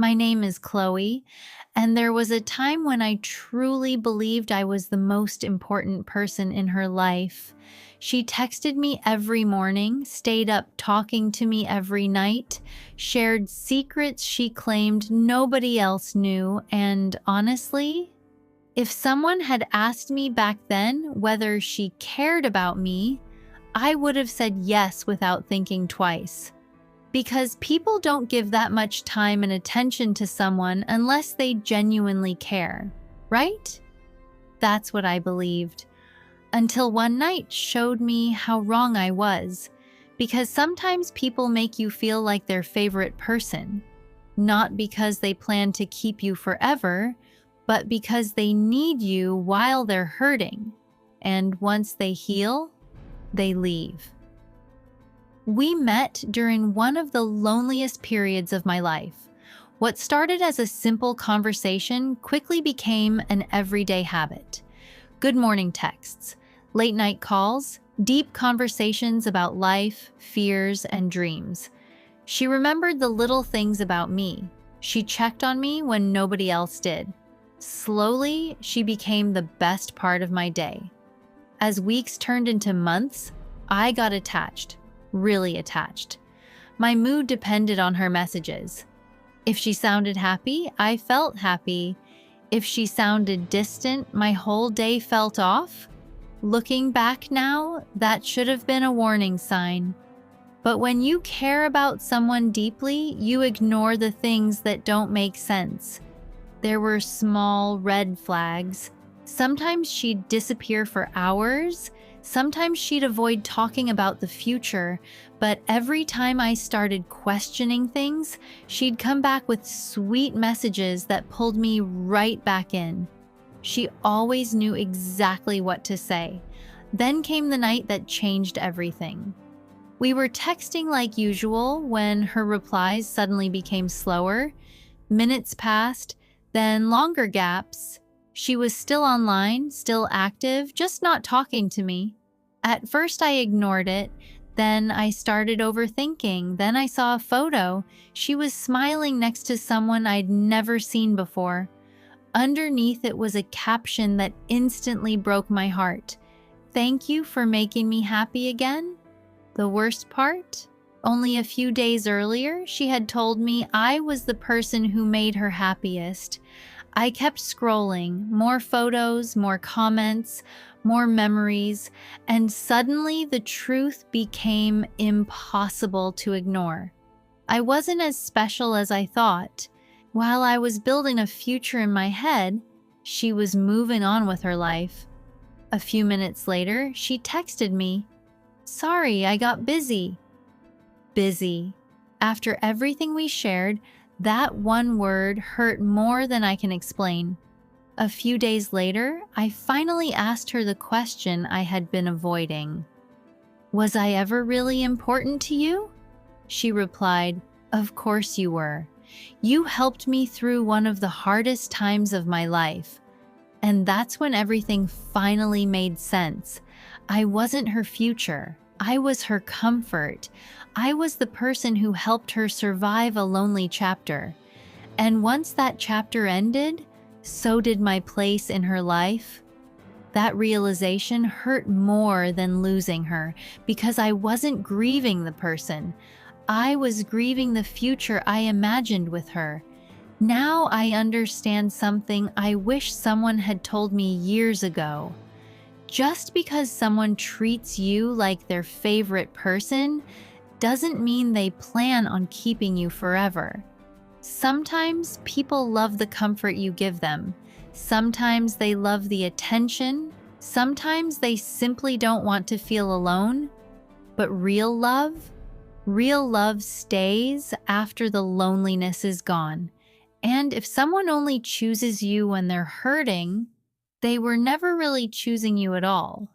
My name is Chloe, and there was a time when I truly believed I was the most important person in her life. She texted me every morning, stayed up talking to me every night, shared secrets she claimed nobody else knew, and honestly, if someone had asked me back then whether she cared about me, I would have said yes without thinking twice. Because people don't give that much time and attention to someone unless they genuinely care, right? That's what I believed. Until one night showed me how wrong I was. Because sometimes people make you feel like their favorite person, not because they plan to keep you forever, but because they need you while they're hurting. And once they heal, they leave. We met during one of the loneliest periods of my life. What started as a simple conversation quickly became an everyday habit. Good morning texts, late night calls, deep conversations about life, fears, and dreams. She remembered the little things about me. She checked on me when nobody else did. Slowly, she became the best part of my day. As weeks turned into months, I got attached. Really attached. My mood depended on her messages. If she sounded happy, I felt happy. If she sounded distant, my whole day felt off. Looking back now, that should have been a warning sign. But when you care about someone deeply, you ignore the things that don't make sense. There were small red flags. Sometimes she'd disappear for hours. Sometimes she'd avoid talking about the future, but every time I started questioning things, she'd come back with sweet messages that pulled me right back in. She always knew exactly what to say. Then came the night that changed everything. We were texting like usual when her replies suddenly became slower. Minutes passed, then longer gaps. She was still online, still active, just not talking to me. At first I ignored it, then I started overthinking, then I saw a photo. She was smiling next to someone I'd never seen before. Underneath it was a caption that instantly broke my heart. "Thank you for making me happy again." The worst part? Only a few days earlier, she had told me I was the person who made her happiest. I kept scrolling, more photos, more comments, more memories, and suddenly the truth became impossible to ignore. I wasn't as special as I thought. While I was building a future in my head, she was moving on with her life. A few minutes later, she texted me, "Sorry, I got busy." Busy. After everything we shared, that one word hurt more than I can explain. A few days later, I finally asked her the question I had been avoiding. "Was I ever really important to you?" She replied, "Of course you were. You helped me through one of the hardest times of my life." And that's when everything finally made sense. I wasn't her future. I was her comfort. I was the person who helped her survive a lonely chapter. And once that chapter ended, so did my place in her life. That realization hurt more than losing her because I wasn't grieving the person. I was grieving the future I imagined with her. Now I understand something I wish someone had told me years ago. Just because someone treats you like their favorite person doesn't mean they plan on keeping you forever. Sometimes people love the comfort you give them. Sometimes they love the attention. Sometimes they simply don't want to feel alone. But real love stays after the loneliness is gone. And if someone only chooses you when they're hurting, they were never really choosing you at all.